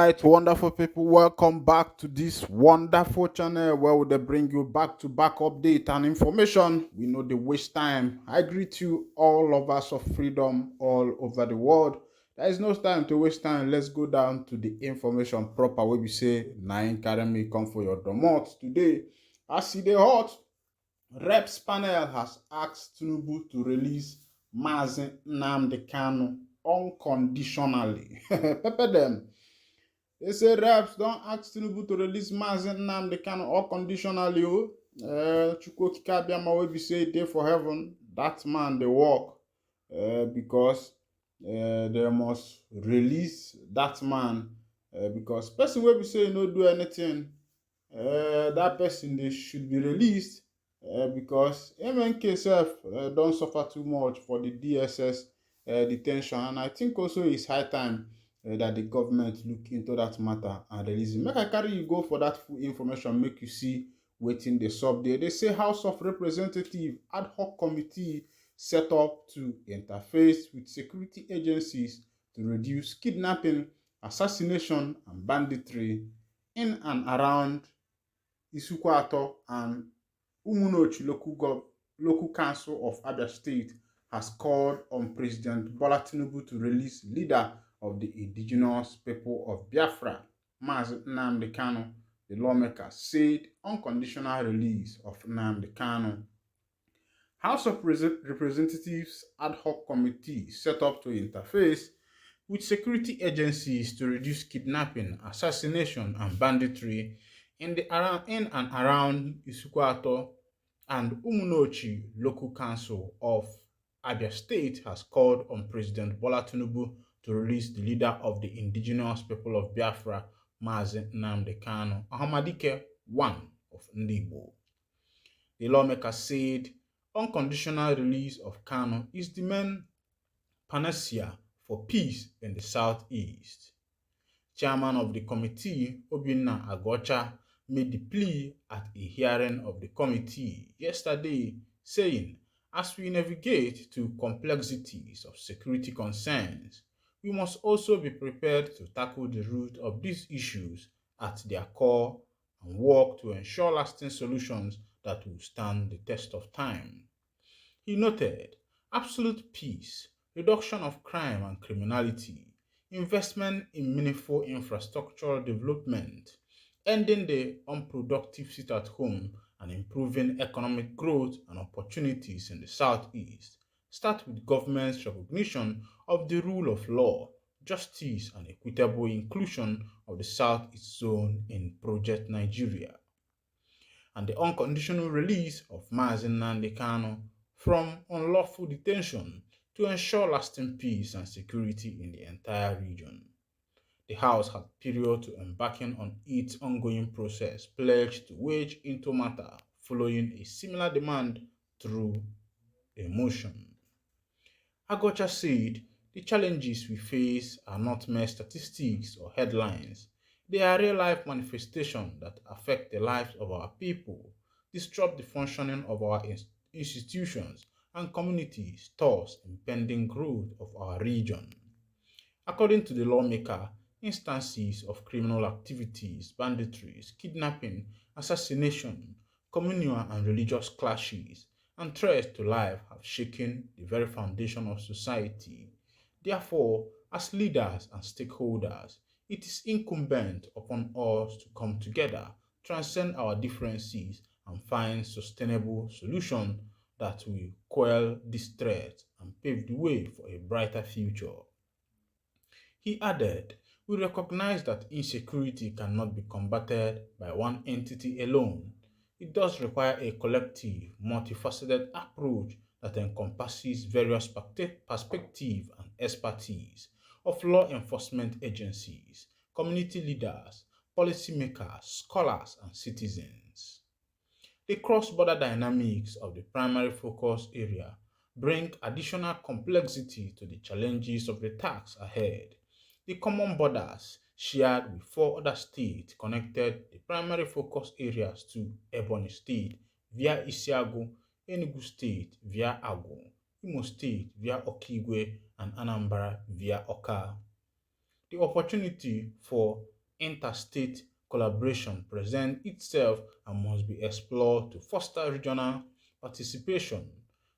right, wonderful people, welcome back to this wonderful channel where we dey bring you back to back update and information. We know the waste time. I greet you all lovers of freedom all over the world. There is no time to waste time. Let's go down to the information proper where we say nine carry me come for your domot today. As e dey hot, Reps panel has asked Tinubu to release Mazi Nnamdi Kanu unconditionally. Pepper them. They say reps don't ask Tinubu to release Mazi Nnamdi Kanu unconditionally. Chukwu Okike Abiama wey be say dey for heaven, that man dey work because they must release that man because person wey be say no do anything, that person they should be released because MNK self don't suffer too much for the DSS detention, and I think also it's high time that the government look into that matter and release him. Make I carry you go for that full information, make you see wetin dey sup there. They say House of Representatives ad hoc committee set up to interface with security agencies to reduce kidnapping, assassination, and banditry in and around Isukwato and Umunochi local council of Abia State has called on President Bola Tinubu to release leader of the indigenous people of Biafra, Mazi Nnamdi Kanu. The lawmaker said unconditional release of Nnamdi Kanu. House of Representatives ad hoc committee set up to interface with security agencies to reduce kidnapping, assassination, and banditry in and around Isukwato and Umunochi local council of Abia State has called on President Bola Tinubu to release the leader of the indigenous people of Biafra, Mazi Nnamdi Kanu, Ohanezendigbo one of Ndigbo. The lawmaker said unconditional release of Kanu is the main panacea for peace in the southeast. Chairman of the committee, Obinna Agocha, made the plea at a hearing of the committee yesterday, saying, as we navigate through complexities of security concerns, we must also be prepared to tackle the root of these issues at their core and work to ensure lasting solutions that will stand the test of time. He noted absolute peace, reduction of crime and criminality, investment in meaningful infrastructural development, ending the unproductive sit-at-home and improving economic growth and opportunities in the Southeast start with government's recognition of the rule of law, justice, and equitable inclusion of the Southeast Zone in Project Nigeria, and the unconditional release of Mazi Nnamdi Kanu from unlawful detention to ensure lasting peace and security in the entire region. The House had period to embarking on its ongoing process pledged to wage into matter following a similar demand through a motion. Agocha said the challenges we face are not mere statistics or headlines. They are real-life manifestations that affect the lives of our people, disrupt the functioning of our institutions, and communities, thus impending growth of our region. According to the lawmaker, instances of criminal activities, banditries, kidnapping, assassination, communal and religious clashes, and threats to life have shaken the very foundation of society. Therefore, as leaders and stakeholders, it is incumbent upon us to come together, transcend our differences, and find sustainable solutions that will quell this threat and pave the way for a brighter future. He added, we recognize that insecurity cannot be combated by one entity alone. It does require a collective, multifaceted approach that encompasses various perspectives and expertise of law enforcement agencies, community leaders, policymakers, scholars, and citizens. The cross-border dynamics of the primary focus area bring additional complexity to the challenges of the task ahead. The common borders shared with four other states connected the primary focus areas to Ebonyi State via Isiagu, Enugu State via Agu, Imo State via Okigwe, and Anambra via Oka. The opportunity for interstate collaboration presents itself and must be explored to foster regional participation.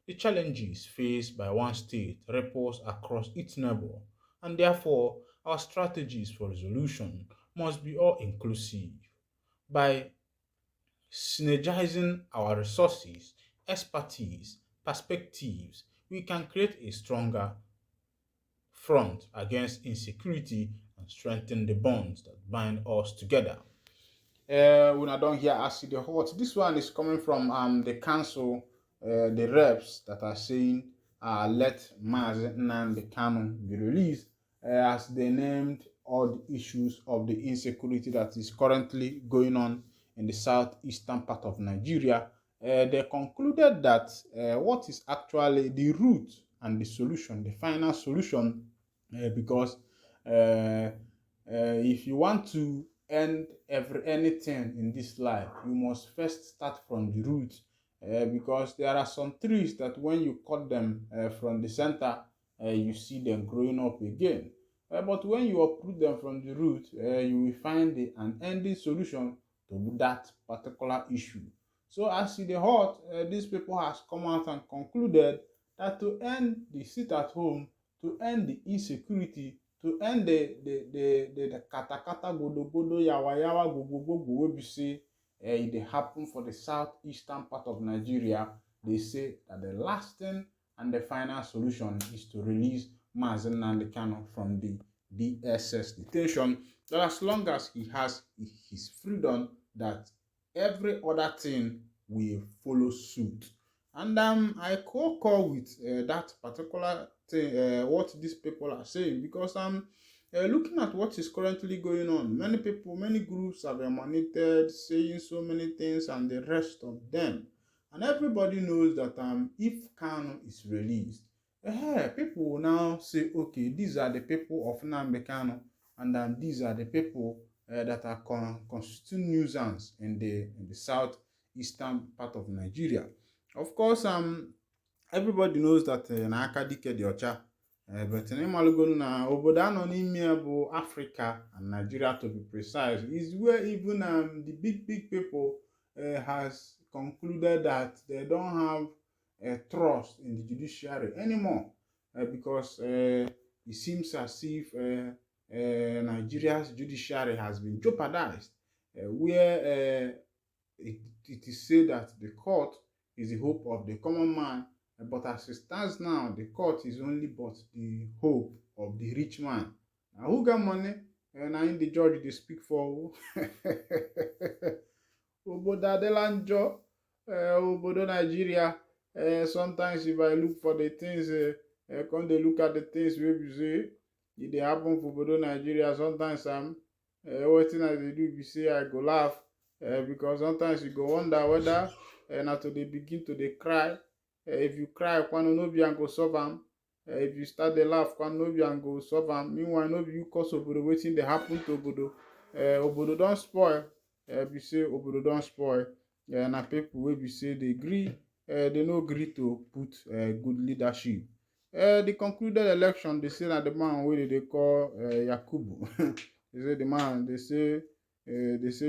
The challenges faced by one state ripples across its neighbor, and therefore our strategies for resolution must be all-inclusive. By synergizing our resources, expertise, perspectives, we can create a stronger front against insecurity and strengthen the bonds that bind us together. When I don't hear acid the hot, this one is coming from the council, the reps that are saying let mazi Nnamdi Kanu be released, as they named all the issues of the insecurity that is currently going on in the southeastern part of Nigeria. They concluded that what is actually the root and the solution, the final solution, because if you want to end anything in this life, you must first start from the root, because there are some trees that when you cut them from the center, you see them growing up again. But when you uproot them from the root, you will find an ending solution to that particular issue. So as in the hot, these people has come out and concluded that to end the sit at home, to end the insecurity, to end the kata kata godo godo yawa yawa gogo gogo wey be say e dey happen for the southeastern part of Nigeria. They say that the last thing and the final solution is to release mazi Nnamdi Kanu from the DSS detention, that as long as he has his freedom, that every other thing will follow suit. And I co-call with that particular thing, what these people are saying, because I'm looking at what is currently going on. Many people, many groups have emanated saying so many things and the rest of them. And everybody knows that if Kanu is released, people will now say, okay, these are the people of Nnamdi Kanu, and these are the people that are constituting nuisance in the southeastern part of Nigeria. Of course, everybody knows that na aka dike dị ọcha, but n'ịmalụgo na obodo anọ n'ime bụ Africa and Nigeria, to be precise, is where even the big people has concluded that they don't have trust in the judiciary anymore, because it seems as if Nigeria's judiciary has been jeopardized, where it is said that the court is the hope of the common man, but as it stands now, the court is only but the hope of the rich man. Now, who got money? And I in the judge they speak for. Obodo adịla njọ, obodo Nigeria. Sometimes if I look for the things, come they look at the things wey be say e dey happen for obodo Nigeria. Sometimes wetin I dey do be say I go laugh, because sometimes you go wonder whether na to dey begin to dey cry. If you cry, kwanu no be and go solve am. If you start dey laugh, kwanu no be and go solve am. Meanwhile, no be you cause obodo wetin dey happen to obodo. Obodo don spoil. Be say obodo don spoil. Na people wey be say dey gree, they no gree to put good leadership. The concluded election, they say na the man wey they call Yakubu. They say the man, they say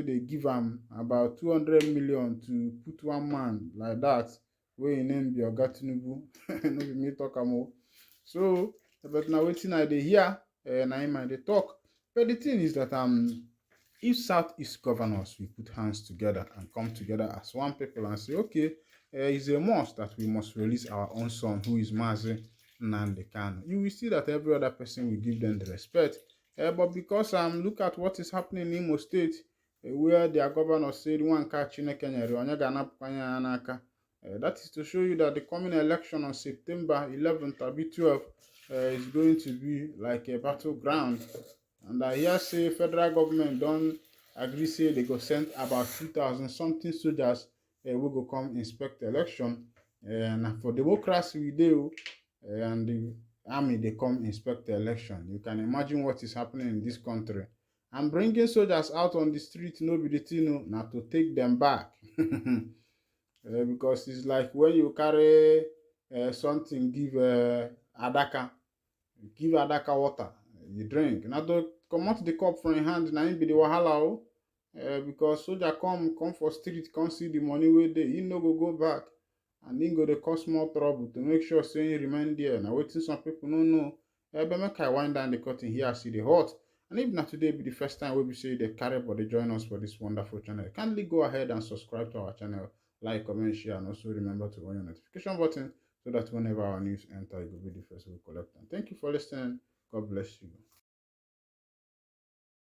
they give am about 200 million to put one man like that, wey him name be Oga Tinubu. No be me talk am o. So, but na wetin I dey hear, na him I dey talk. But the thing is that if Southeast governors we put hands together and come together as one people and say, okay, it's a must that we must release our own son, who is mazi Nnamdi Kanu, you will see that every other person will give them the respect. But because look at what is happening in Imo State, where their governor said one catch Chineke nyere onye ga-anapụkwa ya n'aka. That is to show you that the coming election on September 11th or 12th is going to be like a battleground. And I hear say federal government don't agree, say they go send about 2,000 something soldiers we go come inspect the election. And for democracy we do, and the army they come inspect the election. You can imagine what is happening in this country. And bringing soldiers out on the street, no be the thing, not to take them back. Because it's like when you carry something, give Adaka water, you drink. Now comot the cup from im hand na im be the wahala o. Because soldier come for street come see the money wey dey, e no go back, and im go dey cause more trouble to make sure say im remain there. Na wetin some people no know. But make I wind down the curtain here as e dey hot. And if na today be the first time wey be say you dey carry body join us for this wonderful channel, kindly go ahead and subscribe to our channel, like, comment, share, and also remember to on your notification button so that whenever our news enter, you will be the first to collect them. Thank you for listening. God bless you.